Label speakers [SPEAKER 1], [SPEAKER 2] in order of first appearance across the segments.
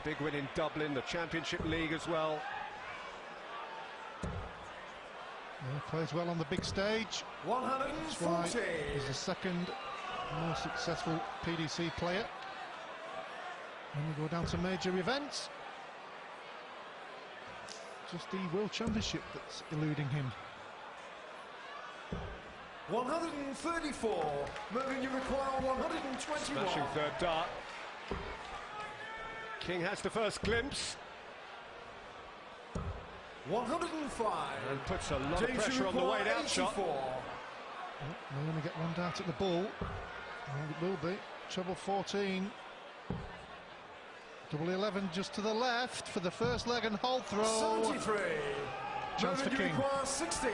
[SPEAKER 1] Big win in Dublin, the Championship League as well.
[SPEAKER 2] Yeah, plays well on the big stage.
[SPEAKER 3] 140.
[SPEAKER 2] He's the second most successful PDC player. When we go down to major events, just the World Championship that's eluding him.
[SPEAKER 3] 134. Moving you require 121.
[SPEAKER 1] Smashing third dart. King has the first glimpse.
[SPEAKER 3] 105.
[SPEAKER 1] And puts a lot of pressure on the weight out shot.
[SPEAKER 2] May only get one dart at the ball. And it will be. Treble 14. Double 11 just to the left for the first leg and hold throw.
[SPEAKER 3] 73.
[SPEAKER 2] Chance for King.
[SPEAKER 3] Requires 16.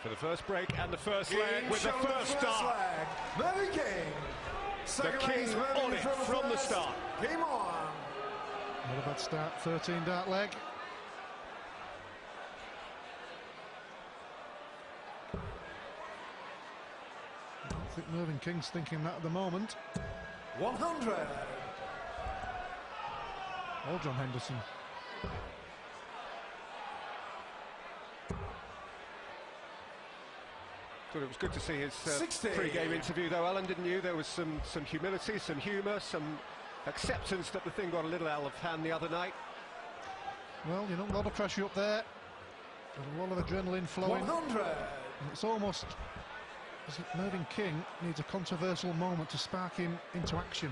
[SPEAKER 1] For the first break and the first leg with the first dart.
[SPEAKER 3] Mary King.
[SPEAKER 1] The King on it from the start.
[SPEAKER 3] Game on.
[SPEAKER 2] Not a bad start, 13 dart leg. I don't think Mervyn King's thinking that at the moment.
[SPEAKER 3] 100.
[SPEAKER 2] Or John Henderson.
[SPEAKER 1] Thought it was good to see his
[SPEAKER 3] 60.
[SPEAKER 1] pre-game interview though, Alan, didn't you? There was some humility, some humour, some acceptance that the thing got a little out of hand the other night.
[SPEAKER 2] Well, you know, a lot of pressure up there. Got a lot of adrenaline flowing.
[SPEAKER 3] 100.
[SPEAKER 2] And it's almost as if Mervyn King needs a controversial moment to spark him into action.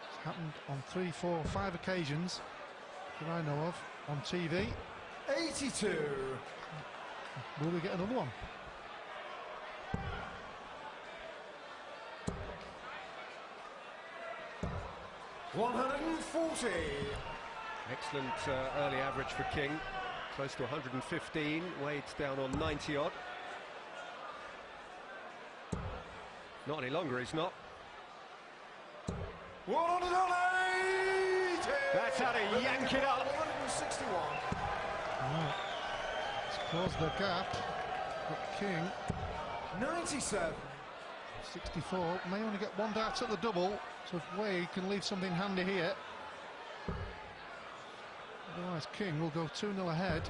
[SPEAKER 2] It's happened on 3, 4, 5 occasions that I know of on TV.
[SPEAKER 3] 82.
[SPEAKER 2] Will we get another one?
[SPEAKER 3] $140.
[SPEAKER 1] Excellent early average for King, close to 115, Wade's down on 90 odd. Not any longer, he's not.
[SPEAKER 3] 180.
[SPEAKER 1] That's how to yank it up.
[SPEAKER 3] 161.
[SPEAKER 2] Right. It's closed the gap, but King
[SPEAKER 3] 97.
[SPEAKER 2] 64 may only get one dart at the double, so if Wade can leave something handy here, otherwise King will go 2-0 ahead.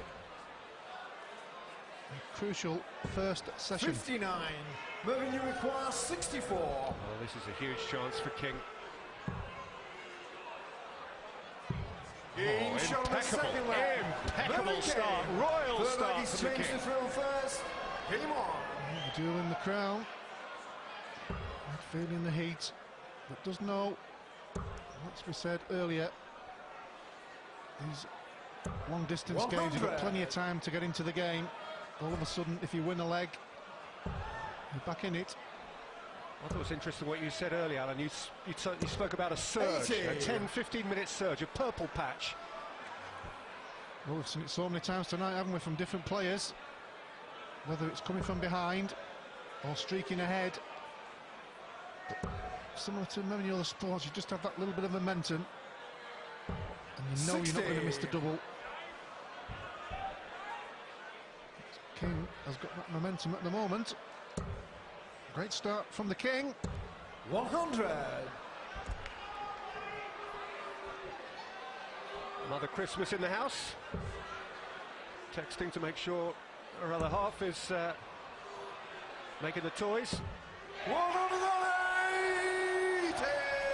[SPEAKER 2] A crucial first session.
[SPEAKER 3] 59. Moving you require 64.
[SPEAKER 1] Oh, this is a huge chance for King. Impeccable start, royal start
[SPEAKER 3] He's
[SPEAKER 1] for the
[SPEAKER 3] changed
[SPEAKER 1] King.
[SPEAKER 3] the thrill first. Game on.
[SPEAKER 2] The duel in the crown. Feeling the heat, but does know, as we said earlier, these long distance games, you've got plenty of time to get into the game. All of a sudden, if you win a leg, you're back in it.
[SPEAKER 1] I thought it was interesting what you said earlier, Alan. You spoke about a surge,
[SPEAKER 3] 80.
[SPEAKER 1] a 10-15 minute surge, a purple patch.
[SPEAKER 2] Well, we've seen it so many times tonight, haven't we, from different players, whether it's coming from behind or streaking ahead. But similar to many other sports, you just have that little bit of momentum and you know
[SPEAKER 3] 60.
[SPEAKER 2] you're not going to miss the double. King has got that momentum at the moment. Great start from the King.
[SPEAKER 3] 100.
[SPEAKER 1] Another Christmas in the house. Texting to make sure our other half is making the toys.
[SPEAKER 3] 180.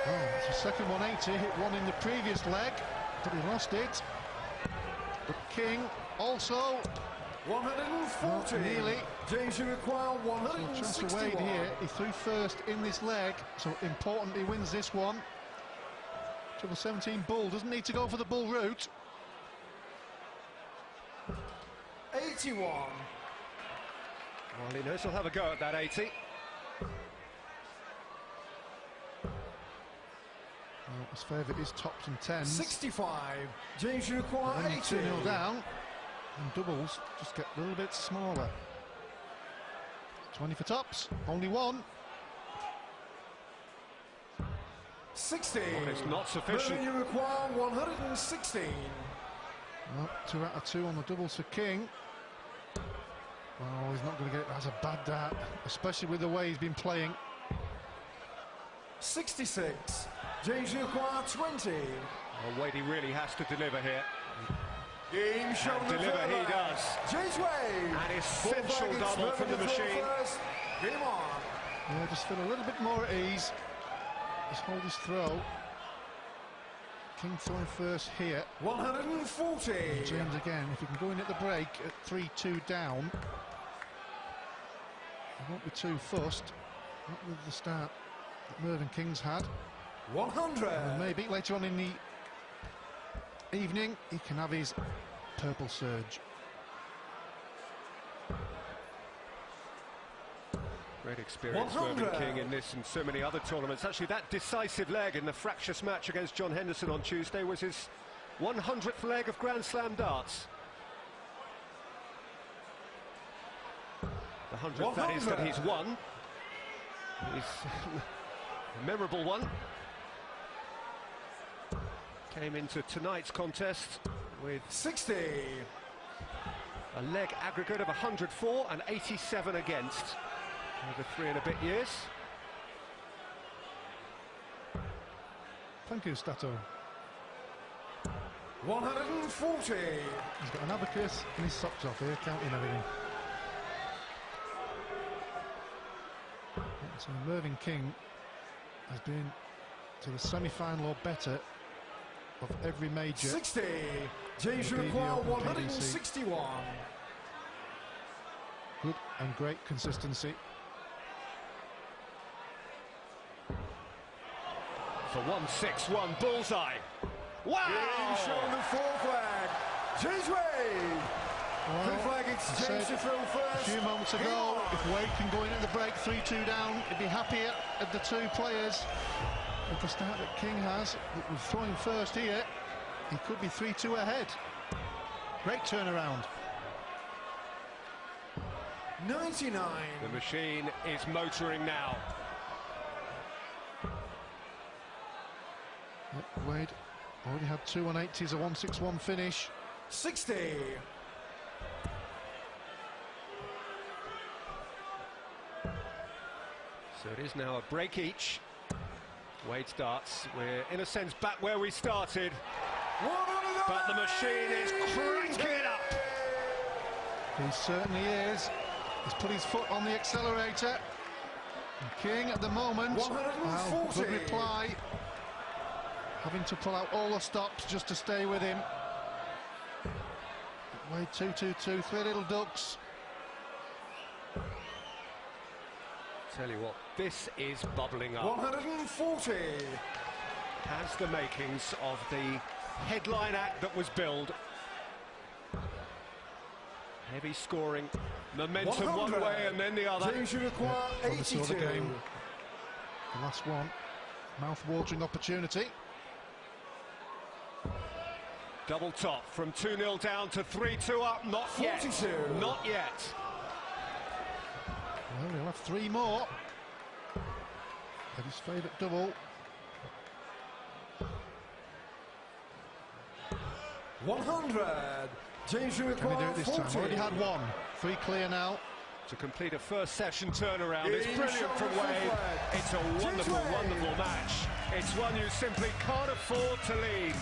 [SPEAKER 2] Oh, it's the second 180, hit one in the previous leg, but he lost it. But King also
[SPEAKER 3] 140.
[SPEAKER 2] nearly.
[SPEAKER 3] James, you require
[SPEAKER 2] So chance for
[SPEAKER 3] 161.
[SPEAKER 2] Wade here. He threw first in this leg, so important he wins this one. Treble 17 bull, doesn't need to go for the bull route.
[SPEAKER 3] 81.
[SPEAKER 1] Well, he knows he'll have a go at that 80.
[SPEAKER 2] Well, his favourite is tops and tens.
[SPEAKER 3] 65. James, you require
[SPEAKER 2] When
[SPEAKER 3] 80.
[SPEAKER 2] you're 2-0 down, and doubles just get a little bit smaller. 20 for tops, only one.
[SPEAKER 3] 60.
[SPEAKER 1] Well, it's not sufficient.
[SPEAKER 3] Moving you require 116.
[SPEAKER 2] Well, 2 out of 2 on the doubles for King. Oh, he's not going to get it. That's a bad dart, especially with the way he's been playing.
[SPEAKER 3] 66. Jeju-Kwa 20.
[SPEAKER 1] Well, Wadey really has to deliver here.
[SPEAKER 3] Game shown
[SPEAKER 1] And deliver he does.
[SPEAKER 3] Jeju.
[SPEAKER 1] An essential double from the machine.
[SPEAKER 3] Game on.
[SPEAKER 2] Yeah, just feel a little bit more at ease. Just hold his throw. King throwing first here.
[SPEAKER 3] 140.
[SPEAKER 2] James again, if he can go in at the break at 3-2 down, he won't be too fussed. Not with the start that Mervyn King's had.
[SPEAKER 3] 100.
[SPEAKER 2] And maybe later on in the evening he can have his purple surge.
[SPEAKER 1] Great experience, Mervyn King, in this and so many other tournaments. Actually, that decisive leg in the fractious match against John Henderson on Tuesday was his 100th leg of Grand Slam darts. The 100th, that is, that he's won. He's a memorable one. Came into tonight's contest with
[SPEAKER 3] 60.
[SPEAKER 1] a leg aggregate of 104 and 87 against over 3 and a bit years.
[SPEAKER 2] Thank you, Stato.
[SPEAKER 3] 140.
[SPEAKER 2] He's got an abacus and his socks off here, counting everything. So Mervyn King has been to the semi-final or better of every major.
[SPEAKER 3] 60. Jeju-Kwa 161.
[SPEAKER 2] Good and great consistency.
[SPEAKER 1] For 161 bullseye. Wow!
[SPEAKER 3] Game shown the full flag. Jeju.
[SPEAKER 2] Well,
[SPEAKER 3] flag exchange to throw
[SPEAKER 2] a
[SPEAKER 3] first.
[SPEAKER 2] few moments ago, if Wade can go in at the break 3-2 down, he'd be happier at the two players. With the start that King has, with throwing first here, he could be 3-2 ahead. Great turnaround.
[SPEAKER 3] 99.
[SPEAKER 1] The machine is motoring now.
[SPEAKER 2] Yep, Wade already had 2 180s, a 161 finish.
[SPEAKER 3] 60.
[SPEAKER 1] So it is now a break each. Wade starts. We're in a sense back where we started, but the machine is cranking it up.
[SPEAKER 2] He certainly is. He's put his foot on the accelerator. And King at the moment,
[SPEAKER 3] 140.
[SPEAKER 2] good reply. Having to pull out all the stops just to stay with him. Wade 2-2-2, 3 little ducks.
[SPEAKER 1] Tell you what, this is bubbling up.
[SPEAKER 3] 140.
[SPEAKER 1] Has the makings of the headline act that was billed. Heavy scoring, momentum one way and then the other.
[SPEAKER 3] Jeju-Kwa 82.
[SPEAKER 2] Saw the game. The last one, mouth-watering opportunity.
[SPEAKER 1] Double top from 2-0 down to 3-2 up. Not
[SPEAKER 3] 42.
[SPEAKER 1] yet. Not yet.
[SPEAKER 2] Well, he'll have 3 more. At his favourite double.
[SPEAKER 3] 100.
[SPEAKER 2] Can he do
[SPEAKER 3] Jeju-Kwa
[SPEAKER 2] it this time?
[SPEAKER 3] 40.
[SPEAKER 2] Already had 1. 3 clear now.
[SPEAKER 1] To complete a first session turnaround. It's
[SPEAKER 3] In
[SPEAKER 1] brilliant from
[SPEAKER 3] shoulder
[SPEAKER 1] Wade.
[SPEAKER 3] flag.
[SPEAKER 1] It's a wonderful,
[SPEAKER 3] Wade.
[SPEAKER 1] wonderful match. It's one you simply can't afford to lead.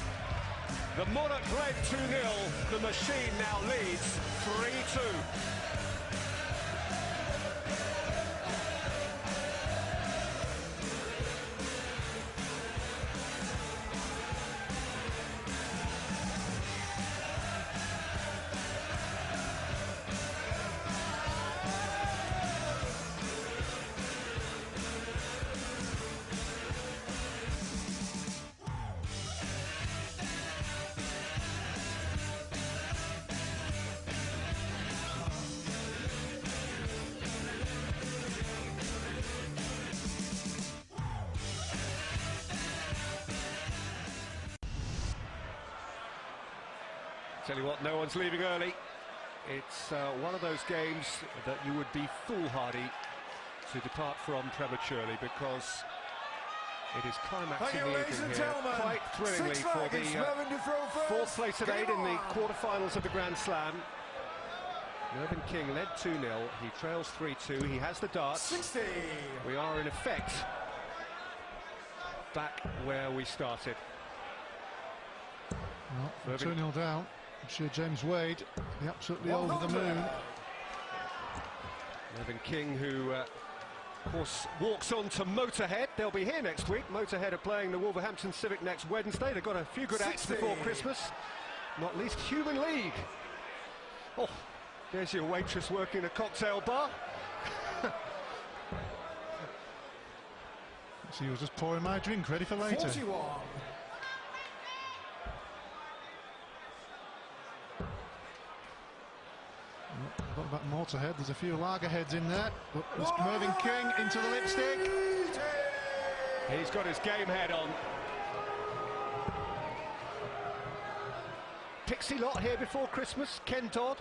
[SPEAKER 1] The Monarch led 2-0. The machine now leads 3-2. Tell you what, no one's leaving early. It's one of those games that you would be foolhardy to depart from prematurely, because it is climaxing the evening here quite thrillingly for the fourth place at 8 in the quarterfinals of the Grand Slam. Mervyn King led 2-0, he trails 3-2, he has the darts.
[SPEAKER 3] 60.
[SPEAKER 1] We are in effect back where we started.
[SPEAKER 2] Well, 2-0 down. I'm sure James Wade be absolutely over the moon.
[SPEAKER 1] Mervyn King, who of course walks on to Motorhead. They'll be here next week. Motorhead are playing the Wolverhampton Civic next Wednesday. They've got a few good acts before Christmas, not least Human League. Oh, there's your waitress working a cocktail bar.
[SPEAKER 2] She was just pouring my drink ready for later.
[SPEAKER 3] 41.
[SPEAKER 2] What about Motorhead? There's a few lager heads in there. But it's Mervyn King into the lipstick.
[SPEAKER 1] He's got his game head on. Pixie lot here before Christmas. Ken Todd.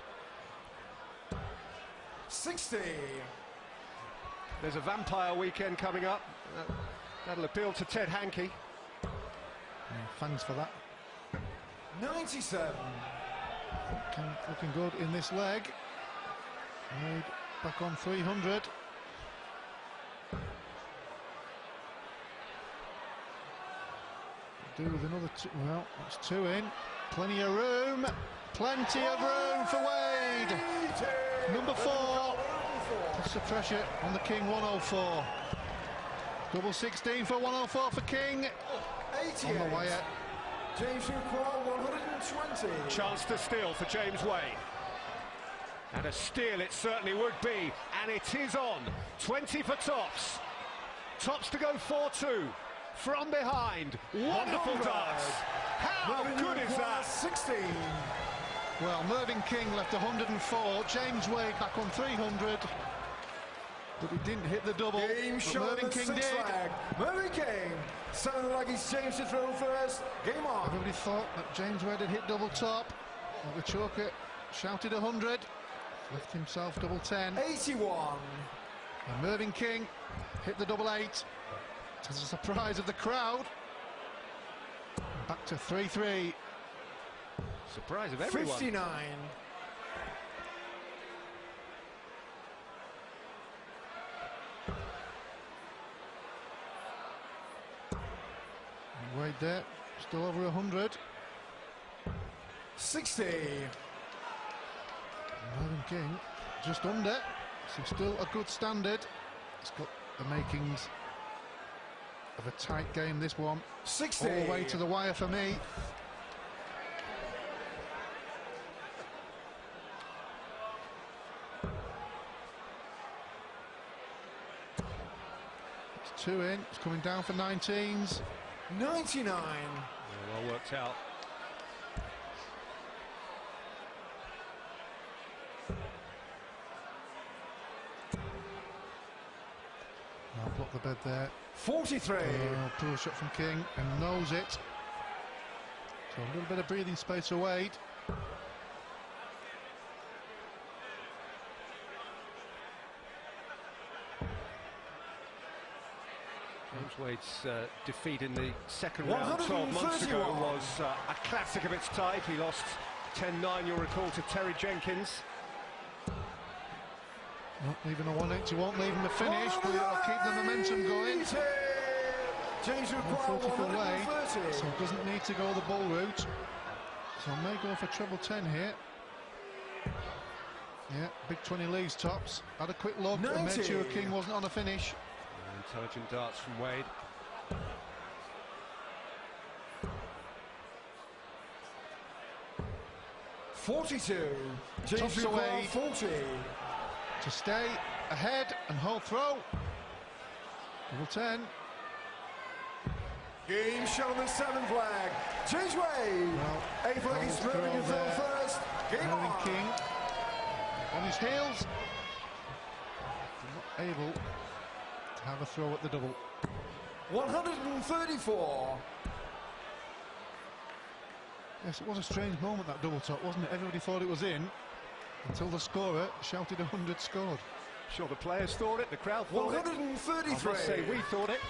[SPEAKER 3] 60.
[SPEAKER 1] There's a vampire weekend coming up. That'll appeal to Ted Hankey.
[SPEAKER 2] Thanks for that.
[SPEAKER 3] 97.
[SPEAKER 2] Looking good in this leg. Wade back on 300. Do with another two. Well, that's 2 in. Plenty of room. Plenty of room for Wade. Number 4. Puts the pressure on the King. 104. Double 16 for 104 for King.
[SPEAKER 3] 88.
[SPEAKER 2] On the wire.
[SPEAKER 3] James require 120.
[SPEAKER 1] Chance to steal for James Wade. And a steal it certainly would be. And it is on. 20 for Tops. Tops to go 4-2. From behind. Wonderful darts. How good is that?
[SPEAKER 3] 16.
[SPEAKER 2] Well, Mervyn King left 104. James Wade back on 300. But he didn't hit the double.
[SPEAKER 3] Game
[SPEAKER 2] but
[SPEAKER 3] shot
[SPEAKER 2] Mervyn King did.
[SPEAKER 3] flag. Mervyn King. Sounded like he's James to throw first. Game on.
[SPEAKER 2] Everybody thought that James Wade had hit double top. Well, the choker shouted 100. Left himself double 10.
[SPEAKER 3] 81.
[SPEAKER 2] And Mervyn King hit the double 8. To the surprise of the crowd. Back to 3-3.
[SPEAKER 1] Surprise of everyone.
[SPEAKER 3] 59.
[SPEAKER 2] And Wade there, still over 100.
[SPEAKER 3] 60.
[SPEAKER 2] Mervyn King just under, so still a good standard. It's got the makings of a tight game, this one.
[SPEAKER 3] 60.
[SPEAKER 2] All the way to the wire for me. It's 2 in, it's coming down for 19s.
[SPEAKER 3] 99.
[SPEAKER 1] Well worked out.
[SPEAKER 2] I'll block the bed there.
[SPEAKER 3] 43.
[SPEAKER 2] Pull shot from King and knows it. So a little bit of breathing space for Wade.
[SPEAKER 1] James Wade's defeat in the second round 12 months ago was a classic of its type. He lost 10-9, you'll recall, to Terry Jenkins.
[SPEAKER 2] Not leaving a 180, won't leave him a finish, but it'll keep the momentum going.
[SPEAKER 3] James require
[SPEAKER 2] 140 for
[SPEAKER 3] 130.
[SPEAKER 2] Wade, so doesn't need to go the bull route. So may go for treble 10 here. Yeah, big 20 leagues Tops. Had a quick look
[SPEAKER 3] 90.
[SPEAKER 2] and made sure King wasn't on a finish.
[SPEAKER 1] Intelligent darts from Wade.
[SPEAKER 3] $42. James
[SPEAKER 2] Tops
[SPEAKER 3] require
[SPEAKER 2] away.
[SPEAKER 3] 40.
[SPEAKER 2] To stay ahead and hold throw. Double 10.
[SPEAKER 3] Game shot on the 7th flag. James Wade.
[SPEAKER 2] Well,
[SPEAKER 3] 8th flag is
[SPEAKER 2] hold
[SPEAKER 3] Mervyn
[SPEAKER 2] throw there.
[SPEAKER 3] first. Game
[SPEAKER 2] Mervyn
[SPEAKER 3] on.
[SPEAKER 2] King on his heels. Not able to have a throw at the double.
[SPEAKER 3] 134.
[SPEAKER 2] Yes, it was a strange moment, that double top, wasn't it? Everybody thought it was in until the scorer shouted 100 scored.
[SPEAKER 1] Sure, the players thought it, the crowd thought it.
[SPEAKER 3] 133.
[SPEAKER 1] I must say, we thought it.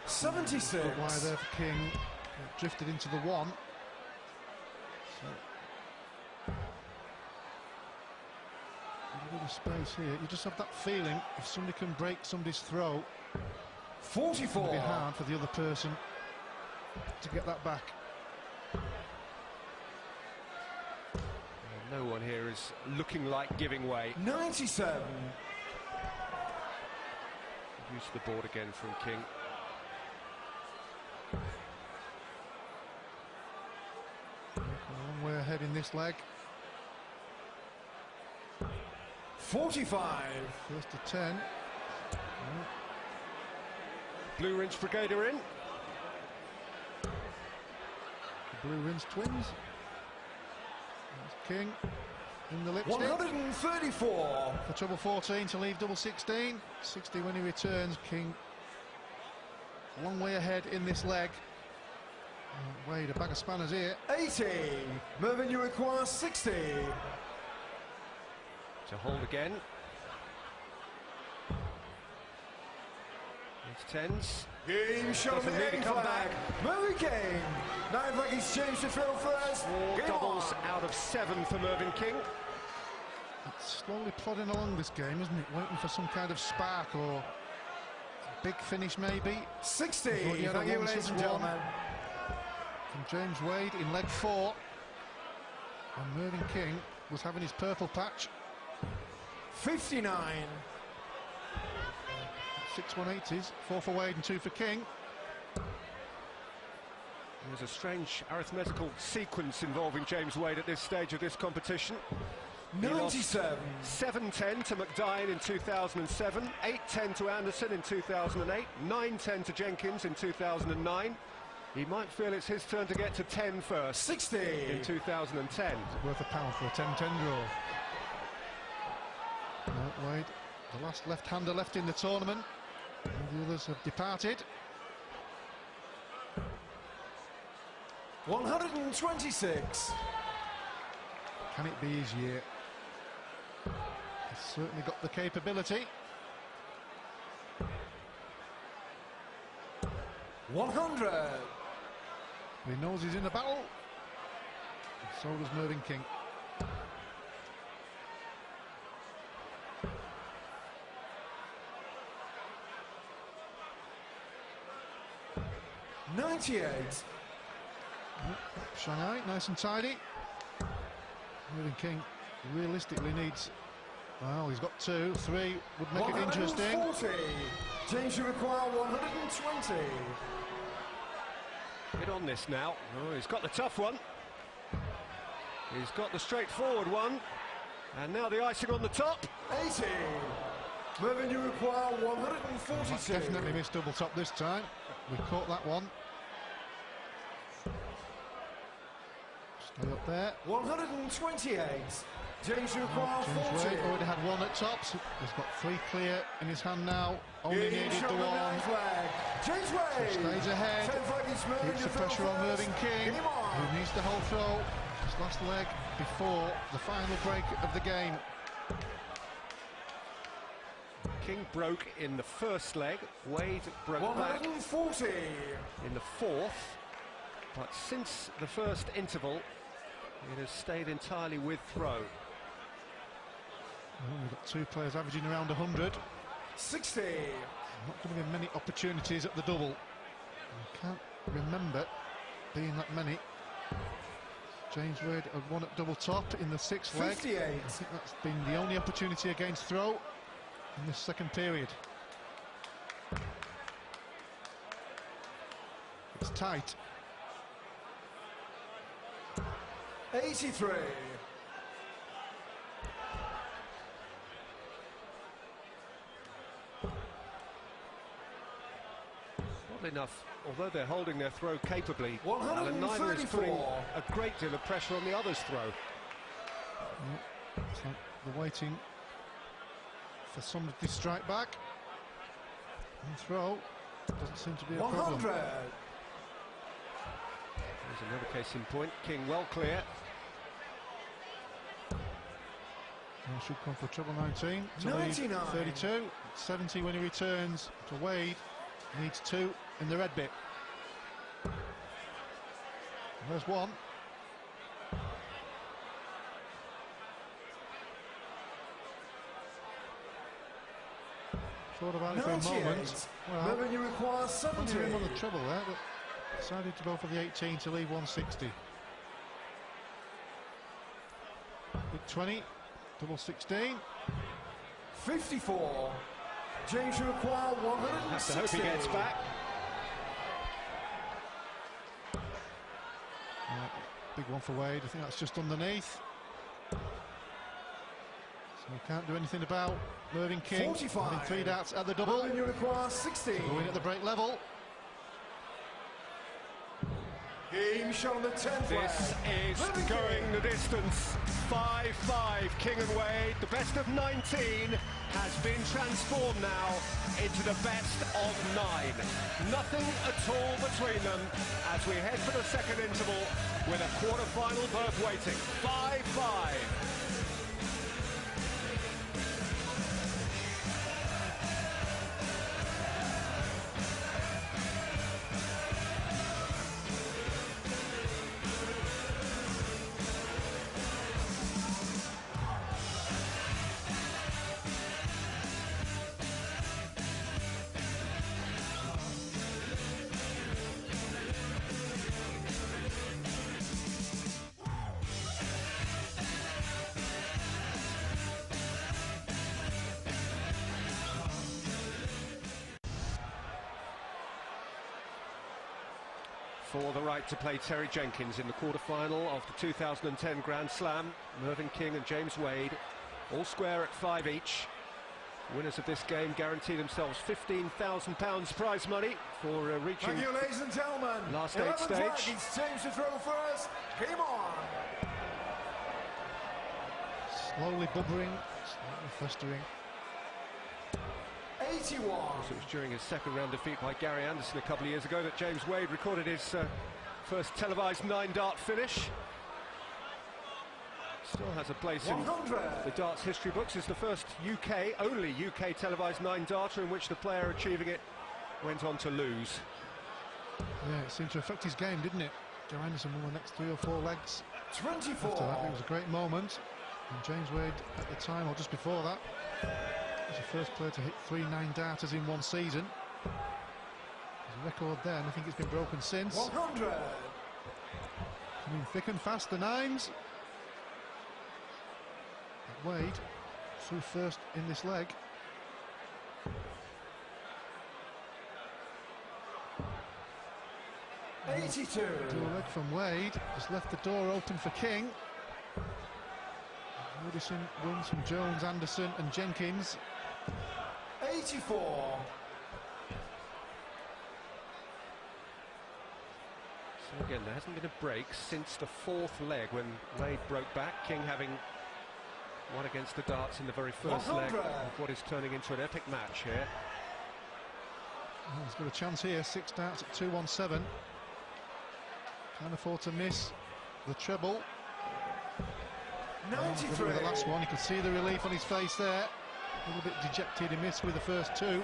[SPEAKER 3] $76.
[SPEAKER 2] Good wire there for King. Drifted into the 1. So A bit of space here. You just have that feeling if somebody can break somebody's throw,
[SPEAKER 3] 44.
[SPEAKER 2] it'll be hard for the other person to get that back.
[SPEAKER 1] No one here is looking like giving way.
[SPEAKER 3] 97.
[SPEAKER 1] Use the board again from King.
[SPEAKER 2] A long way ahead in this leg.
[SPEAKER 3] 45.
[SPEAKER 2] First to 10.
[SPEAKER 1] Blue Rinse Brigade are in.
[SPEAKER 2] The Blue Rinse twins. There's King in the lipstick.
[SPEAKER 3] 134.
[SPEAKER 2] For treble 14 to leave double 16. 60 when he returns. King a long way ahead in this leg. Wade, a bag of spanners here.
[SPEAKER 3] 80. Mervyn, you require 60.
[SPEAKER 1] To hold again. It's tens.
[SPEAKER 3] Game shown
[SPEAKER 1] Doesn't
[SPEAKER 3] the
[SPEAKER 1] need to
[SPEAKER 3] game
[SPEAKER 1] come
[SPEAKER 3] flag.
[SPEAKER 1] back.
[SPEAKER 3] Mervyn King. 9 flag exchange to throw first.
[SPEAKER 1] Four
[SPEAKER 3] Game
[SPEAKER 1] doubles
[SPEAKER 3] on.
[SPEAKER 1] out of 7 for Mervyn King.
[SPEAKER 2] It's slowly plodding along this game, isn't it? Waiting for some kind of spark or a big finish maybe.
[SPEAKER 3] 60.
[SPEAKER 2] We've already had a
[SPEAKER 3] Thank you,
[SPEAKER 2] one
[SPEAKER 3] ladies
[SPEAKER 2] sub
[SPEAKER 3] and
[SPEAKER 2] one.
[SPEAKER 3] gentlemen.
[SPEAKER 2] From James Wade in leg 4. And Mervyn King was having his purple patch.
[SPEAKER 3] 59.
[SPEAKER 2] 6 180s, 4 for Wade and 2 for King.
[SPEAKER 1] There's a strange arithmetical sequence involving James Wade at this stage of this competition.
[SPEAKER 3] 97.
[SPEAKER 1] 7-10 to McDyne in 2007, 8-10 to Anderson in 2008, 9-10 to Jenkins in 2009. He might feel it's his turn to get to 10 first
[SPEAKER 3] 60.
[SPEAKER 1] in 2010.
[SPEAKER 2] Worth £1 for a 10-10 draw. No, Wade, the last left-hander left in the tournament. All the others have departed.
[SPEAKER 3] 126.
[SPEAKER 2] Can it be his year? He's certainly got the capability.
[SPEAKER 3] 100.
[SPEAKER 2] He knows he's in a battle. And so does Mervyn King.
[SPEAKER 3] $98.
[SPEAKER 2] Shanghai, nice and tidy. Mervyn King realistically needs, well, he's got 2, 3 would make it interesting.
[SPEAKER 3] 140. James, you require 120.
[SPEAKER 1] Get on this now. Oh, he's got the tough one. He's got the straightforward one. And now the icing on the top.
[SPEAKER 3] 80. Mervyn, you require 142.
[SPEAKER 2] Definitely missed double top this time. We caught that one. Stay up there.
[SPEAKER 3] 128. James, you require
[SPEAKER 2] James
[SPEAKER 3] 40.
[SPEAKER 2] Wade already had 1 at tops. He's got 3 clear in his hand now. Only
[SPEAKER 3] Game
[SPEAKER 2] needed the
[SPEAKER 3] shown the
[SPEAKER 2] 1.
[SPEAKER 3] nine flag. James Wade.
[SPEAKER 2] Stays ahead.
[SPEAKER 3] 10 flag is Mervyn,
[SPEAKER 2] Keeps
[SPEAKER 3] you
[SPEAKER 2] the
[SPEAKER 3] throw
[SPEAKER 2] pressure on
[SPEAKER 3] first.
[SPEAKER 2] Mervyn King,
[SPEAKER 3] Game on.
[SPEAKER 2] who needs the whole throw. His last leg before the final break of the game.
[SPEAKER 1] King broke in the first leg. Wade broke back
[SPEAKER 3] 140.
[SPEAKER 1] in the fourth. But since the first interval, it has stayed entirely with throw.
[SPEAKER 2] Well, we've got 2 players averaging around 100.
[SPEAKER 3] 60.
[SPEAKER 2] Not going to be many opportunities at the double. I can't remember being that many. James Wade had 1 at double top in the 6th leg.
[SPEAKER 3] 58.
[SPEAKER 2] I think that's been the only opportunity against throw in this second period. It's tight.
[SPEAKER 3] 83.
[SPEAKER 1] Oddly enough, although they're holding their throw capably, Alan, neither is
[SPEAKER 3] 134.
[SPEAKER 1] putting a great deal of pressure on the other's throw.
[SPEAKER 2] It's like they're waiting for somebody to strike back. And throw doesn't seem to be a
[SPEAKER 3] 100.
[SPEAKER 2] problem.
[SPEAKER 1] There's another case in point. King well clear.
[SPEAKER 2] Well, should come for treble 19 to lead
[SPEAKER 3] 99.
[SPEAKER 2] 32. 70 when he returns to Wade. Needs 2 in the red bit. And there's 1. thought about it for a
[SPEAKER 3] 98.
[SPEAKER 2] moment. Well,
[SPEAKER 3] Moving you require
[SPEAKER 2] wanted
[SPEAKER 3] 70.
[SPEAKER 2] him on the treble there, but decided to go for the 18 to leave 160. Big 20, double 16.
[SPEAKER 3] 54. James you require 160.
[SPEAKER 1] Have to hope he gets back.
[SPEAKER 2] Big one for Wade. I think that's just underneath. So we can't do anything about Mervyn King.
[SPEAKER 3] 45.
[SPEAKER 2] Having 3 darts at the double.
[SPEAKER 3] Moving you require 60.
[SPEAKER 2] Going at the break level.
[SPEAKER 3] Game shot on the 10th.
[SPEAKER 1] This is going the distance. 5-5, King and Wade. The best of 19 has been transformed now into the best of 9. Nothing at all between them as we head for the second interval with a quarter-final berth waiting. 5-5. For the right to play Terry Jenkins in the quarter-final of the 2010 Grand Slam. Mervyn King and James Wade, all square at 5 each. Winners of this game guarantee themselves £15,000 prize money for reaching
[SPEAKER 3] Thank you, ladies and gentlemen.
[SPEAKER 1] last 8 stage.
[SPEAKER 3] It's James to throw first. Game on.
[SPEAKER 2] Slowly bubbling, slightly festering.
[SPEAKER 3] 81.
[SPEAKER 1] It was during his second round defeat by Gary Anderson a couple of years ago that James Wade recorded his first televised 9-dart finish. Still has a place
[SPEAKER 3] 100.
[SPEAKER 1] in the darts history books. It's the first only UK televised 9-darter in which the player achieving it went on to lose.
[SPEAKER 2] Yeah, it seemed to affect his game, didn't it? Joe Anderson won the next 3 or 4 legs.
[SPEAKER 3] 24.
[SPEAKER 2] After that, it was a great moment. And James Wade, at the time, or just before that, was the first player to hit 3 9-darters in one season. There's a record there, and I think it's been broken since.
[SPEAKER 3] 100.
[SPEAKER 2] Coming thick and fast, the 9s. Wade through first in this leg.
[SPEAKER 3] 82.
[SPEAKER 2] Dual leg from Wade, just left the door open for King. Woodison wins from Jones, Anderson and Jenkins.
[SPEAKER 3] 84.
[SPEAKER 1] So again, there hasn't been a break since the 4th leg when Wade broke back. King having won against the darts in the very first
[SPEAKER 3] 100.
[SPEAKER 1] leg of what is turning into an epic match here.
[SPEAKER 2] Oh, he's got a chance here, 6 darts at 217. Can't afford to miss the treble.
[SPEAKER 3] 93.
[SPEAKER 2] With the last one, you could see the relief on his face there. A little bit dejected, he missed with the first 2. The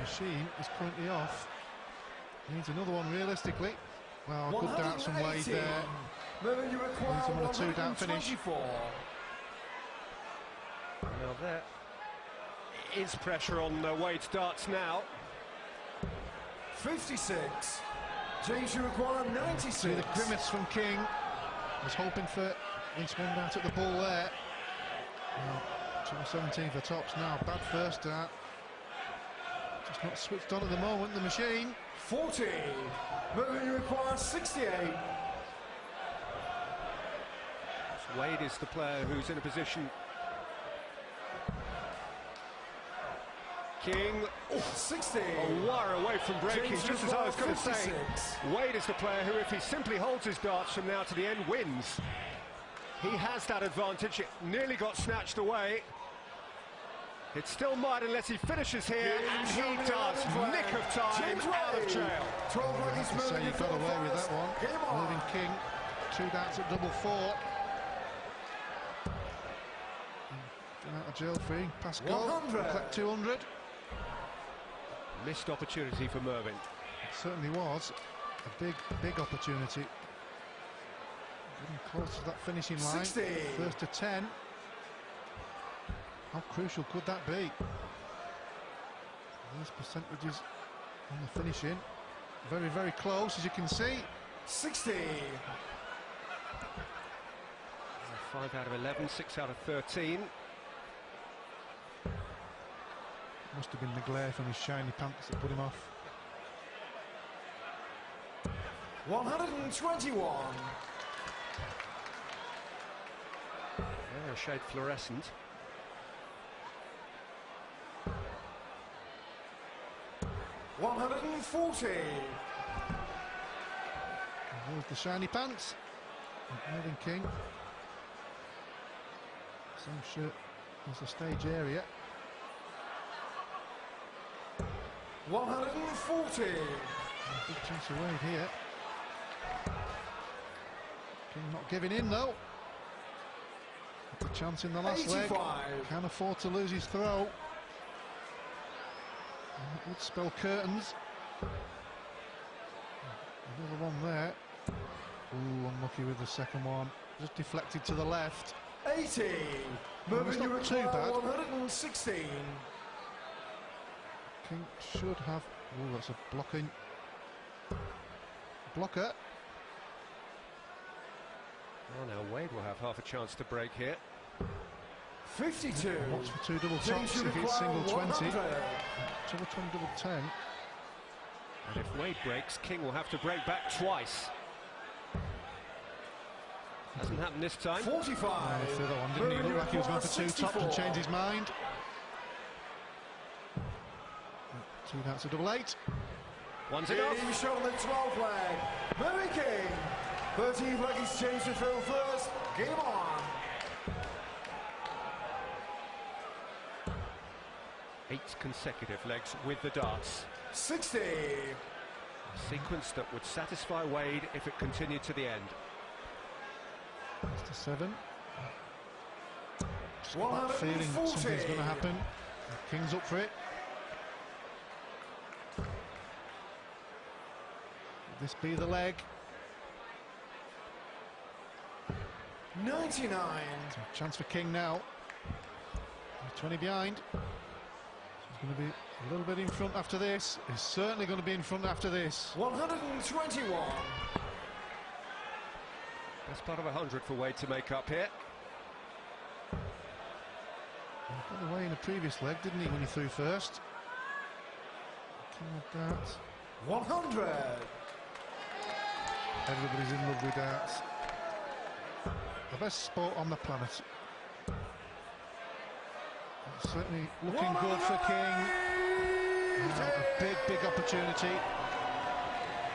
[SPEAKER 2] machine is currently off. Needs another one realistically. Well, good darts from Wade there.
[SPEAKER 3] Moving you require
[SPEAKER 2] Needs him on a 2-dart finish.
[SPEAKER 3] 124.
[SPEAKER 1] Now there is pressure on Wade's darts now.
[SPEAKER 3] 56. James you require 96.
[SPEAKER 2] See the grimace from King. Was hoping for at least 1 dart at the ball there. Well, 217 for tops now. Bad first dart. Just not switched on at the moment, the machine.
[SPEAKER 3] 40. Moving you require 68.
[SPEAKER 1] Wade is the player who's in a position. King,
[SPEAKER 3] 60.
[SPEAKER 1] a wire away from breaking,
[SPEAKER 3] James
[SPEAKER 1] just as I was going to say.
[SPEAKER 3] 56.
[SPEAKER 1] Wade is the player who, if he simply holds his darts from now to the end, wins. He has that advantage. It nearly got snatched away. It still might unless he finishes here, and he does. Nick of time, out of jail.
[SPEAKER 3] 12 ruggies
[SPEAKER 2] So
[SPEAKER 3] moving
[SPEAKER 2] you got away with that one.
[SPEAKER 3] Game on.
[SPEAKER 2] Mervyn King, 2 darts at double 4. Out of jail free, pass goal,
[SPEAKER 3] 100.
[SPEAKER 2] collect 200.
[SPEAKER 1] Missed opportunity for Mervyn.
[SPEAKER 2] It certainly was a big opportunity. Getting close to that finishing line.
[SPEAKER 3] 60.
[SPEAKER 2] First to 10. How crucial could that be? These percentages on the finishing. Very, very close, as you can see.
[SPEAKER 3] 60.
[SPEAKER 1] 5 out of 11, 6 out of 13.
[SPEAKER 2] Must have been the glare from his shiny pants that put him off.
[SPEAKER 3] 121.
[SPEAKER 1] Yeah, a shade fluorescent.
[SPEAKER 3] 140.
[SPEAKER 2] There's the shiny pants. Mervyn King. Same shirt as the stage area.
[SPEAKER 3] 140.
[SPEAKER 2] Big chance of Wade here. King not giving in though. Had the chance in the last
[SPEAKER 3] 85.
[SPEAKER 2] leg. Can't afford to lose his throw. That would spell curtains. Another one there. Ooh, unlucky with the second one. Just deflected to the left.
[SPEAKER 3] 80.
[SPEAKER 2] Well,
[SPEAKER 3] Moving
[SPEAKER 2] it's
[SPEAKER 3] you
[SPEAKER 2] not too
[SPEAKER 3] require
[SPEAKER 2] bad.
[SPEAKER 3] 116.
[SPEAKER 2] King should have. Oh, that's a blocking. Blocker.
[SPEAKER 1] Well, now Wade will have half a chance to break here.
[SPEAKER 3] 52.
[SPEAKER 2] What's for two double
[SPEAKER 3] James
[SPEAKER 2] tops
[SPEAKER 3] should
[SPEAKER 2] if it's
[SPEAKER 3] require
[SPEAKER 2] single 20?
[SPEAKER 3] 100.
[SPEAKER 2] Double 20, double 10.
[SPEAKER 1] And if Wade breaks, King will have to break back twice. Hasn't happened this time.
[SPEAKER 3] 45.
[SPEAKER 2] The other one didn't he look like he was going for two tops and change his mind? Two down to double 8.
[SPEAKER 1] One's enough.
[SPEAKER 3] He's shown the 12th leg. Mervyn King. 13th leg is changed to throw first. Game on.
[SPEAKER 1] 8 consecutive legs with the darts.
[SPEAKER 3] 60.
[SPEAKER 1] A sequence that would satisfy Wade if it continued to the end.
[SPEAKER 2] That's to 7. Just got that feeling that
[SPEAKER 3] 140.
[SPEAKER 2] something's going to happen. King's up for it. Could this be the leg?
[SPEAKER 3] 99.
[SPEAKER 2] Chance for King now. He's 20 behind. He's going to be a little bit in front after this. He's certainly going to be in front after this.
[SPEAKER 3] 121.
[SPEAKER 1] That's part of 100 for Wade to make up here.
[SPEAKER 2] He got away in the previous leg, didn't he, when he threw first? King with darts.
[SPEAKER 3] 100.
[SPEAKER 2] Everybody's in love with darts. The best sport on the planet. Certainly looking good for King. A big opportunity.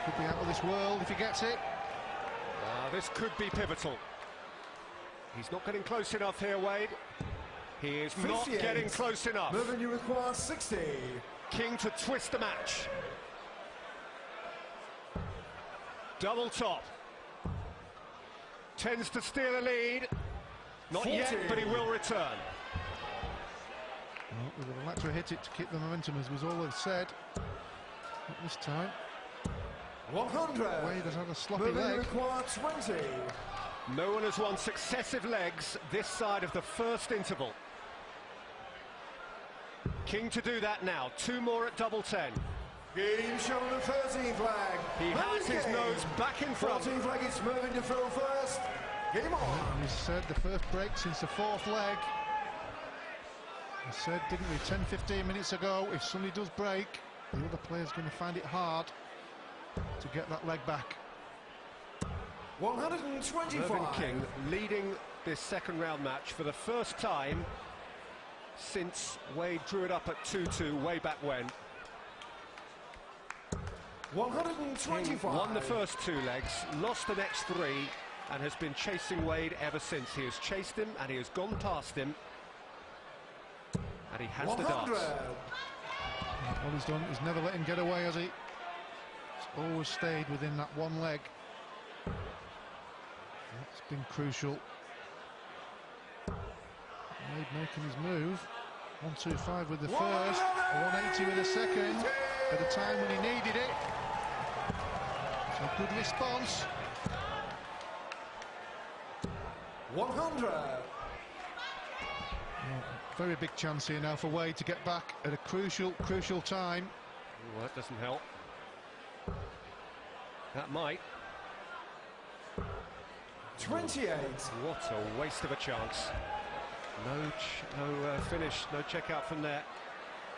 [SPEAKER 2] Could be out of this world if he gets it.
[SPEAKER 1] This could be pivotal. He's not getting close enough here, Wade. He is not
[SPEAKER 3] 58.
[SPEAKER 1] getting close enough.
[SPEAKER 3] Mervyn, you require 60.
[SPEAKER 1] King to twist the match. Double top. Tends to steal a lead. Not
[SPEAKER 3] 40.
[SPEAKER 1] yet, but he will return.
[SPEAKER 2] Well, we would have liked to hit it to keep the momentum, as was always said. Not this time.
[SPEAKER 3] 100.
[SPEAKER 2] Wade has had a sloppy
[SPEAKER 3] Mervyn, you
[SPEAKER 2] leg.
[SPEAKER 3] require 20.
[SPEAKER 1] No one has won successive legs this side of the first interval. King to do that now. 2 more at double 10.
[SPEAKER 3] Game shown the 13th leg.
[SPEAKER 1] He has his nose back in front.
[SPEAKER 3] 14th leg, it's Mervyn to throw first. Game on.
[SPEAKER 2] And he said the first break since the 4th leg. He said, didn't we, 10-15 minutes ago, if somebody does break, the other player's going to find it hard to get that leg back.
[SPEAKER 3] 125.
[SPEAKER 1] Mervyn King leading this second round match for the first time since Wade drew it up at 2-2 way back when.
[SPEAKER 3] 125.
[SPEAKER 1] King won the first 2 legs, lost the next 3, and has been chasing Wade ever since. He has chased him and he has gone past him, and he has
[SPEAKER 3] 100.
[SPEAKER 1] the darts.
[SPEAKER 2] All he's done is never let him get away, has he? He's always stayed within that one leg. It's been crucial. Wade making his move. 125 with the first, 180 with the second. At a time when he needed it. So good response.
[SPEAKER 3] 100.
[SPEAKER 2] Very big chance here now for Wade to get back at a crucial time.
[SPEAKER 1] Well, that doesn't help. That might.
[SPEAKER 3] 28.
[SPEAKER 1] What a waste of a chance. No finish, no check out from there.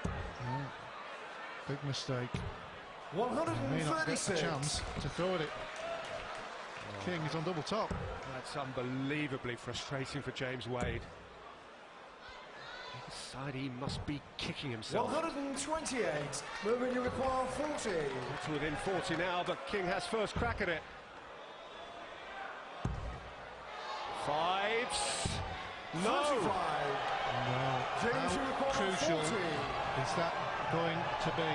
[SPEAKER 2] Yeah. Big mistake. May not get a
[SPEAKER 3] 136.
[SPEAKER 2] chance to throw at it. King is on double top.
[SPEAKER 1] That's unbelievably frustrating for James Wade. Inside, he must be kicking himself.
[SPEAKER 3] 128. Moving you require 40.
[SPEAKER 1] It's within 40 now, but King has first crack at it. Fives. No!
[SPEAKER 3] 45.
[SPEAKER 2] No.
[SPEAKER 3] James, you
[SPEAKER 2] How
[SPEAKER 3] require
[SPEAKER 2] crucial
[SPEAKER 3] 40.
[SPEAKER 2] is that going to be?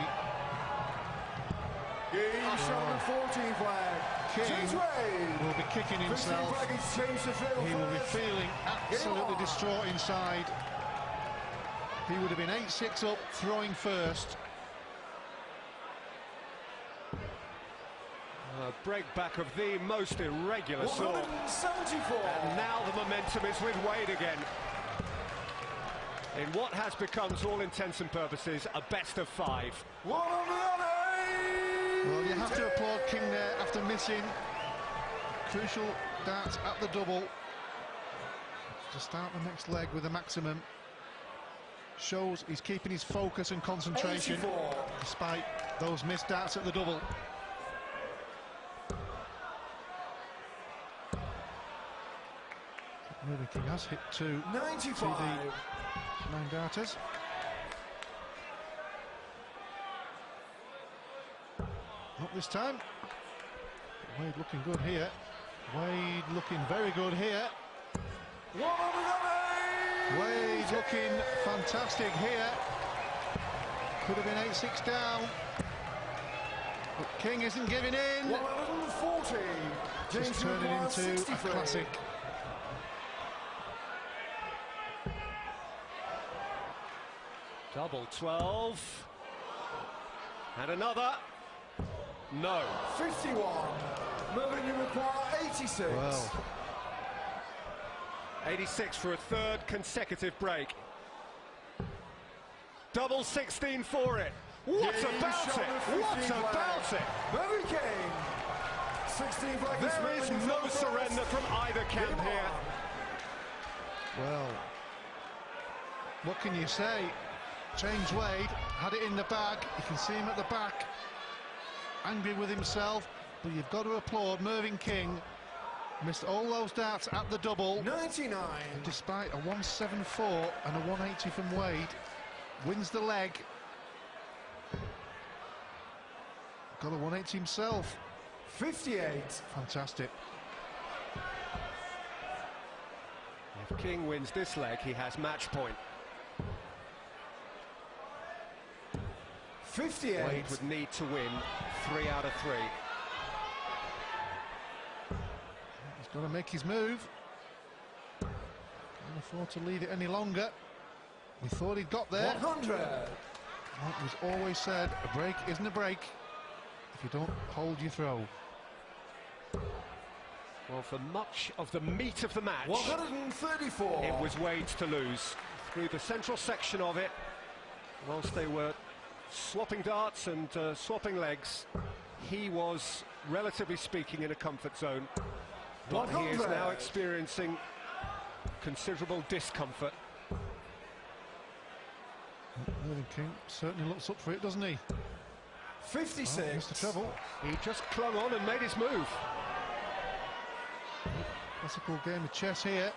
[SPEAKER 3] Game shot the 14 flag.
[SPEAKER 2] King
[SPEAKER 3] James Wade.
[SPEAKER 2] will be kicking
[SPEAKER 3] 15
[SPEAKER 2] himself.
[SPEAKER 3] flag is changed to field
[SPEAKER 2] He will be
[SPEAKER 3] first.
[SPEAKER 2] feeling absolutely
[SPEAKER 3] on.
[SPEAKER 2] distraught inside. He would have been 8-6 up, throwing first.
[SPEAKER 1] A break back of the most irregular sort.
[SPEAKER 3] 174.
[SPEAKER 1] And now the momentum is with Wade again. In what has become, to all intents and purposes, a best of 5.
[SPEAKER 3] 108.
[SPEAKER 2] Well, you have to applaud King there after missing crucial darts at the double. To start the next leg with a maximum. Shows he's keeping his focus and concentration
[SPEAKER 3] 84.
[SPEAKER 2] despite those missed darts at the double. Moving King has hit 2
[SPEAKER 3] 95.
[SPEAKER 2] to the 9 darters. Not this time. Wade looking good here. Wade looking very good here.
[SPEAKER 3] 108.
[SPEAKER 2] Wade looking fantastic here. Could have been 8-6 down. But King isn't giving in.
[SPEAKER 3] 140.
[SPEAKER 2] Just
[SPEAKER 3] James
[SPEAKER 2] turning
[SPEAKER 3] requires
[SPEAKER 2] into
[SPEAKER 3] 63.
[SPEAKER 2] a classic.
[SPEAKER 1] Double 12. And another. No.
[SPEAKER 3] 51. Moving you require 86.
[SPEAKER 2] Well,
[SPEAKER 1] 86 for a third consecutive break. Double 16 for it. What
[SPEAKER 3] Game
[SPEAKER 1] about
[SPEAKER 3] shot
[SPEAKER 1] it?
[SPEAKER 3] with 15
[SPEAKER 1] What
[SPEAKER 3] flag.
[SPEAKER 1] about it?
[SPEAKER 3] Murray King. 16 flag.
[SPEAKER 1] There is
[SPEAKER 3] moving
[SPEAKER 1] no
[SPEAKER 3] you first.
[SPEAKER 1] surrender from either camp
[SPEAKER 3] Game
[SPEAKER 1] here.
[SPEAKER 3] on.
[SPEAKER 2] well, what can you say? James Wade had it in the bag. You can see him at the back, angry with himself. But you've got to applaud Mervyn King. Missed all those darts at the double.
[SPEAKER 3] 99.
[SPEAKER 2] Despite a 174 and a 180 from Wade, wins the leg. Got a 180 himself.
[SPEAKER 3] 58.
[SPEAKER 2] Fantastic.
[SPEAKER 1] If King wins this leg, he has match point.
[SPEAKER 3] 58.
[SPEAKER 1] Wade would need to win 3 out of 3.
[SPEAKER 2] He's got to make his move. Can't afford to leave it any longer. We thought he'd got there.
[SPEAKER 3] 100.
[SPEAKER 2] Like was always said, a break isn't a break if you don't hold your throw.
[SPEAKER 1] Well, for much of the meat of the match,
[SPEAKER 3] 134.
[SPEAKER 1] it was Wade's to lose. Through the central section of it, whilst they were swapping darts and swapping legs, he was, relatively speaking, in a comfort zone. But he is
[SPEAKER 3] 100.
[SPEAKER 1] now experiencing considerable discomfort.
[SPEAKER 2] Mervyn King certainly looks up for it, doesn't he?
[SPEAKER 3] 56.
[SPEAKER 2] Oh, missed the treble.
[SPEAKER 1] He just clung on and made his move.
[SPEAKER 2] Classical game of chess here.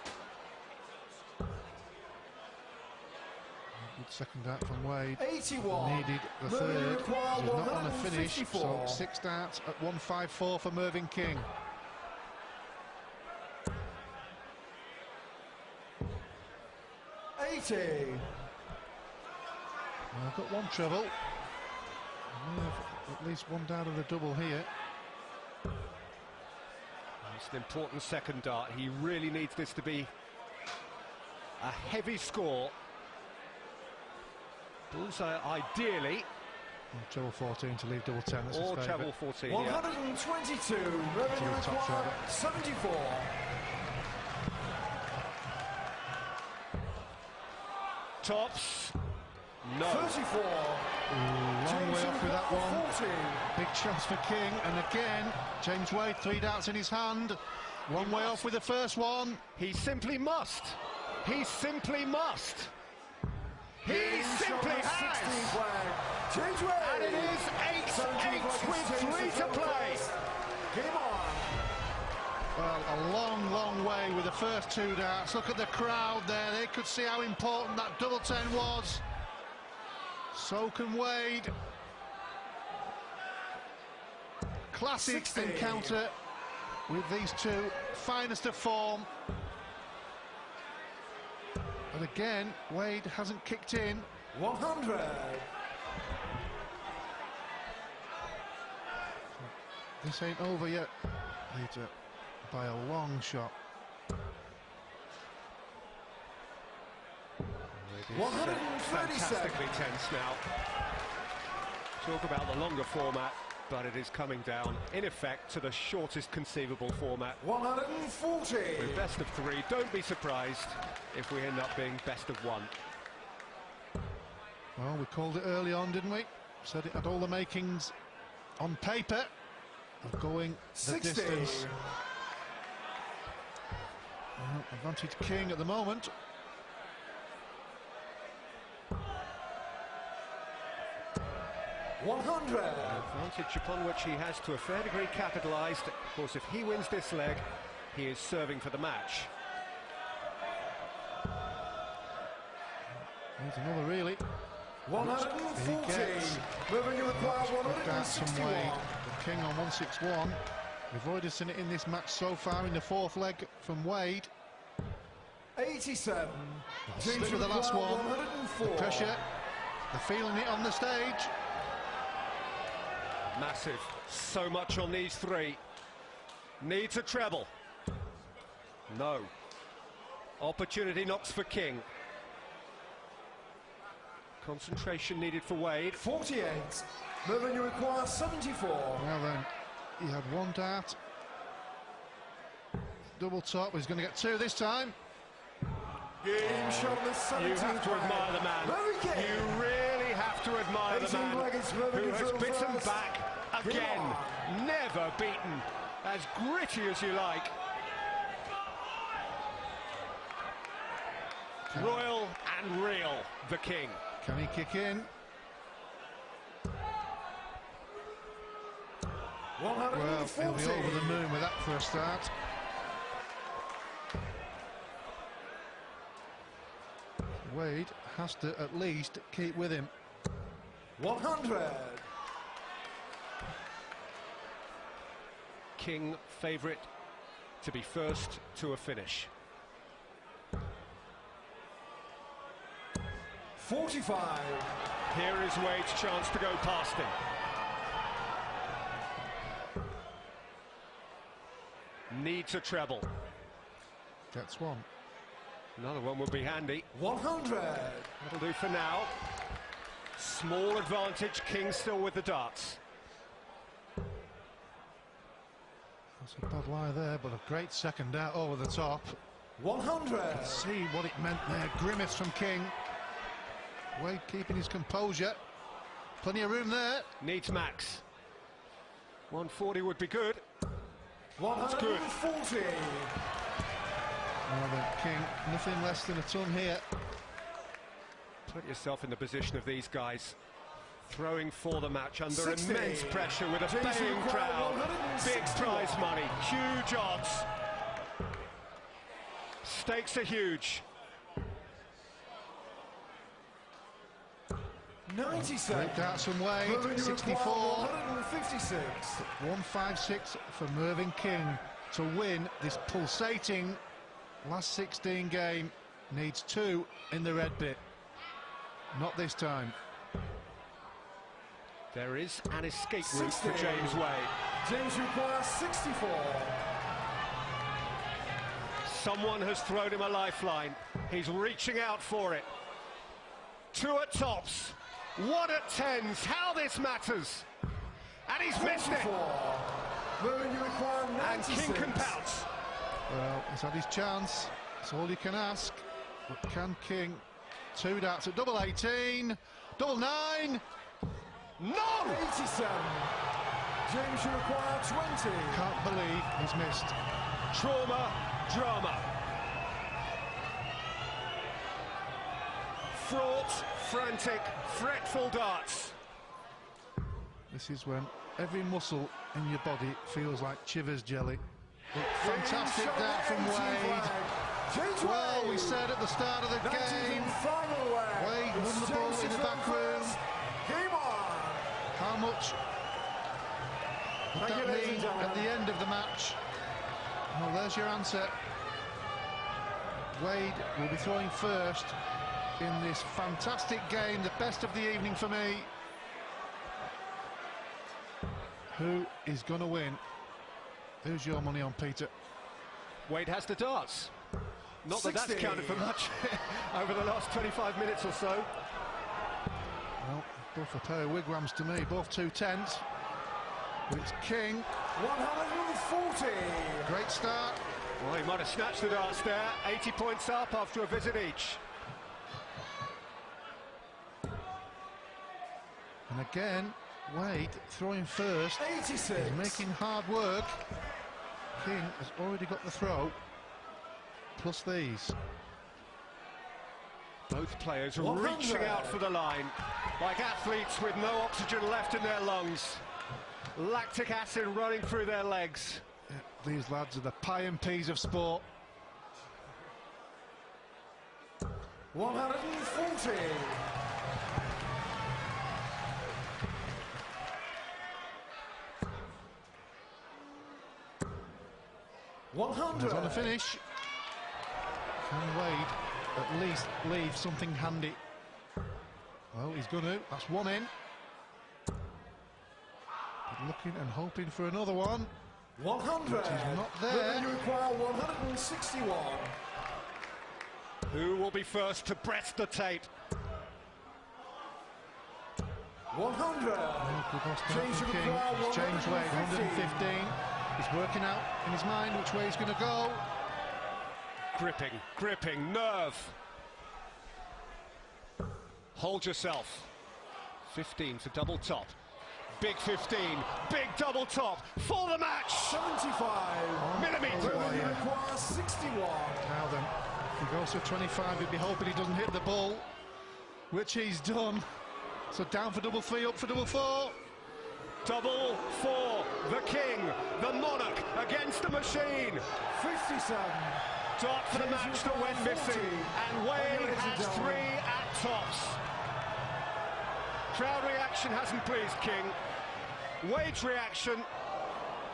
[SPEAKER 2] Good second dart from Wade.
[SPEAKER 3] 81.
[SPEAKER 2] Needed the
[SPEAKER 3] Mervyn
[SPEAKER 2] third.
[SPEAKER 3] required
[SPEAKER 2] He's not on a finish, so
[SPEAKER 3] 154.
[SPEAKER 2] 6 darts at 154 for Mervyn King. Well, I've got one treble. I may have at least one down of the double here.
[SPEAKER 1] It's an important second dart. He really needs this to be a heavy score. Bullseye ideally,
[SPEAKER 2] Treble 14 to leave double 10. That's his
[SPEAKER 1] or
[SPEAKER 2] favourite.
[SPEAKER 1] treble 14. Yeah.
[SPEAKER 3] 122. Mervyn
[SPEAKER 2] To the top
[SPEAKER 3] required
[SPEAKER 2] treble.
[SPEAKER 3] 74.
[SPEAKER 1] Tops. No.
[SPEAKER 3] 34.
[SPEAKER 2] Long way off with that one.
[SPEAKER 3] 14.
[SPEAKER 2] Big chance for King, and again, James Wade, 3 darts in his hand. Long way off with the first one.
[SPEAKER 1] He simply must. He simply must. He simply has.
[SPEAKER 3] James Wade.
[SPEAKER 1] And it is 8-8 with 3 to play.
[SPEAKER 3] Game on.
[SPEAKER 2] Well, a long way with the first 2 darts. Look at the crowd there. They could see how important that double 10 was. So can Wade. Classic
[SPEAKER 3] 16.
[SPEAKER 2] encounter with these two, finest of form. But again, Wade hasn't kicked in.
[SPEAKER 3] 100.
[SPEAKER 2] This ain't over yet, Peter, by a long shot.
[SPEAKER 1] It is
[SPEAKER 3] 137.
[SPEAKER 1] fantastically tense now. Talk about the longer format, but it is coming down, in effect, to the shortest conceivable format.
[SPEAKER 3] 140.
[SPEAKER 1] With best of 3, don't be surprised if we end up being best of 1.
[SPEAKER 2] Well, we called it early on, didn't we? Said it had all the makings on paper of going the
[SPEAKER 3] 60.
[SPEAKER 2] distance. Well, advantage King at the moment.
[SPEAKER 1] Advantage upon which he has to a fair degree capitalised. Of course, if he wins this leg, he is serving for the match.
[SPEAKER 2] There's another really.
[SPEAKER 3] 140. Moving to require
[SPEAKER 2] Darts from
[SPEAKER 3] 161.
[SPEAKER 2] Wade. The King on 161. We've already seen it in this match so far in the 4th leg from Wade.
[SPEAKER 3] 87.
[SPEAKER 2] Slip with the last one. The pressure. They're feeling it on the stage.
[SPEAKER 1] Massive. So much on these 3. Needs a treble. No. Opportunity knocks for King. Concentration needed for Wade.
[SPEAKER 3] 48. Moving to require 74.
[SPEAKER 2] Well then, he had 1 dart. Double top. He's going to get 2 this time.
[SPEAKER 3] Game shot on the 17th.
[SPEAKER 1] You have to admire the man. You really have to admire the man who has bitten back again. Never beaten. As gritty as you like. Royal and real, the King.
[SPEAKER 2] Can he kick in? Well, he'll be over the moon with that for a start. Wade has to at least keep with him.
[SPEAKER 3] 100.
[SPEAKER 1] King favourite to be first to a finish.
[SPEAKER 3] 45.
[SPEAKER 1] Here is Wade's chance to go past him. Needs a treble.
[SPEAKER 2] Gets 1.
[SPEAKER 1] Another one would be handy.
[SPEAKER 3] 100.
[SPEAKER 1] That'll do for now. Small advantage, King still with the darts.
[SPEAKER 2] That's a bad lie there, but a great second out over the top.
[SPEAKER 3] 100.
[SPEAKER 2] See what it meant there. Grimace from King. Wade keeping his composure. Plenty of room there.
[SPEAKER 1] Needs max. 140 would be good.
[SPEAKER 3] 140.
[SPEAKER 2] Well then, King, nothing less than a ton here.
[SPEAKER 1] Put yourself in the position of these guys. Throwing for the match under
[SPEAKER 3] 60.
[SPEAKER 1] immense pressure with a baying crowd. Big prize money, huge odds. Stakes are huge.
[SPEAKER 3] 97.
[SPEAKER 2] Great darts from Wade, 64.
[SPEAKER 3] 156.
[SPEAKER 2] 156 for Mervyn King to win this pulsating last 16 game. Needs 2 in the red bit. Not this time.
[SPEAKER 1] There is an escape route for James Wade.
[SPEAKER 3] James requires 64.
[SPEAKER 1] Someone has thrown him a lifeline. He's reaching out for it. 2 at tops. 1 at 10s. How this matters. And he's missed it. And King can pounce.
[SPEAKER 2] Well, he's had his chance. That's all you can ask. But can King 2 darts at double 18, double 9.
[SPEAKER 1] No!
[SPEAKER 3] 87. James should require 20.
[SPEAKER 2] Can't believe he's missed.
[SPEAKER 1] Trauma, drama. Fraught, frantic, fretful darts.
[SPEAKER 2] This is when every muscle in your body feels like Chivers jelly. Fantastic dart from Wade. Well, we said at the start of the game, Wade won the ball in the back room.
[SPEAKER 3] Game on.
[SPEAKER 2] How much would that mean at the end of the match? Well, there's your answer. Wade will be throwing first in this fantastic game, the best of the evening for me. Who is going to win? Who's your money on, Peter?
[SPEAKER 1] Wade has the darts. Not
[SPEAKER 3] 60.
[SPEAKER 1] that that's counted for much over the last 25 minutes or so.
[SPEAKER 2] Well, both a pair of wigwams to me, both 210s. It's King.
[SPEAKER 3] 140.
[SPEAKER 2] Great start.
[SPEAKER 1] Well, he might have snatched the darts there. 80 points up after a visit each.
[SPEAKER 2] And again, Wade throwing first.
[SPEAKER 3] 86.
[SPEAKER 2] He's making hard work. King has already got the throw, plus these.
[SPEAKER 1] Both players
[SPEAKER 3] 100.
[SPEAKER 1] reaching out for the line, like athletes with no oxygen left in their lungs. Lactic acid running through their legs.
[SPEAKER 2] Yeah, these lads are the pie and peas of sport.
[SPEAKER 3] 140. 100.
[SPEAKER 2] On the finish. Can Wade at least leave something handy? Well, he's going to. That's one in. But looking and hoping for another one.
[SPEAKER 3] 100.
[SPEAKER 2] Which is not there.
[SPEAKER 3] You require 161.
[SPEAKER 1] Who will be first to breast the tape?
[SPEAKER 3] 100.
[SPEAKER 2] James King. It's James Wade, 115. He's working out in his mind which way he's going to go.
[SPEAKER 1] Gripping, gripping, nerve. Hold yourself. 15 for double top. Big 15, big double top for the match.
[SPEAKER 3] 75.
[SPEAKER 1] Millimetre.
[SPEAKER 3] You require 61.
[SPEAKER 2] Now then, if he goes for 25, he'd be hoping he doesn't hit the ball, which he's done. So down for double 3, up for double 4.
[SPEAKER 1] Double 4, the king, the monarch against the machine.
[SPEAKER 3] 57.
[SPEAKER 1] Dart for the match that went missing, and Wade has 3 at tops. Crowd reaction hasn't pleased King. Wade's reaction,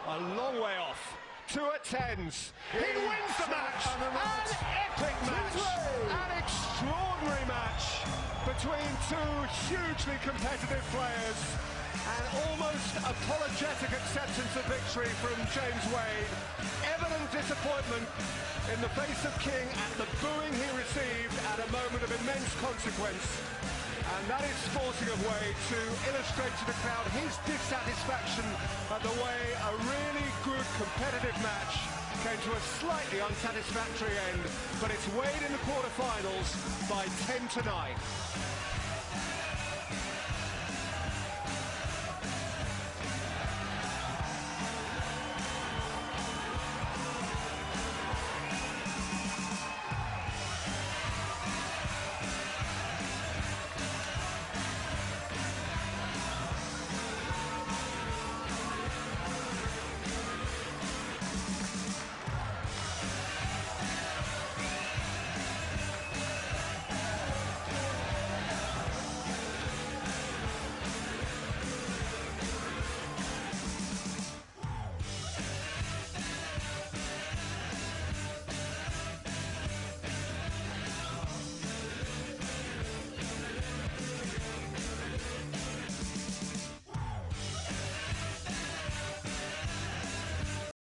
[SPEAKER 1] a long way off. 2 at 10s. He wins the match. An epic match. An extraordinary match between 2 hugely competitive players. An almost apologetic acceptance of victory from James Wade. Evident disappointment in the face of King at the booing he received at a moment of immense consequence. And that is forcing of Wade to illustrate to the crowd his dissatisfaction at the way a really good competitive match came to a slightly unsatisfactory end. But it's Wade in the quarterfinals by 10-9.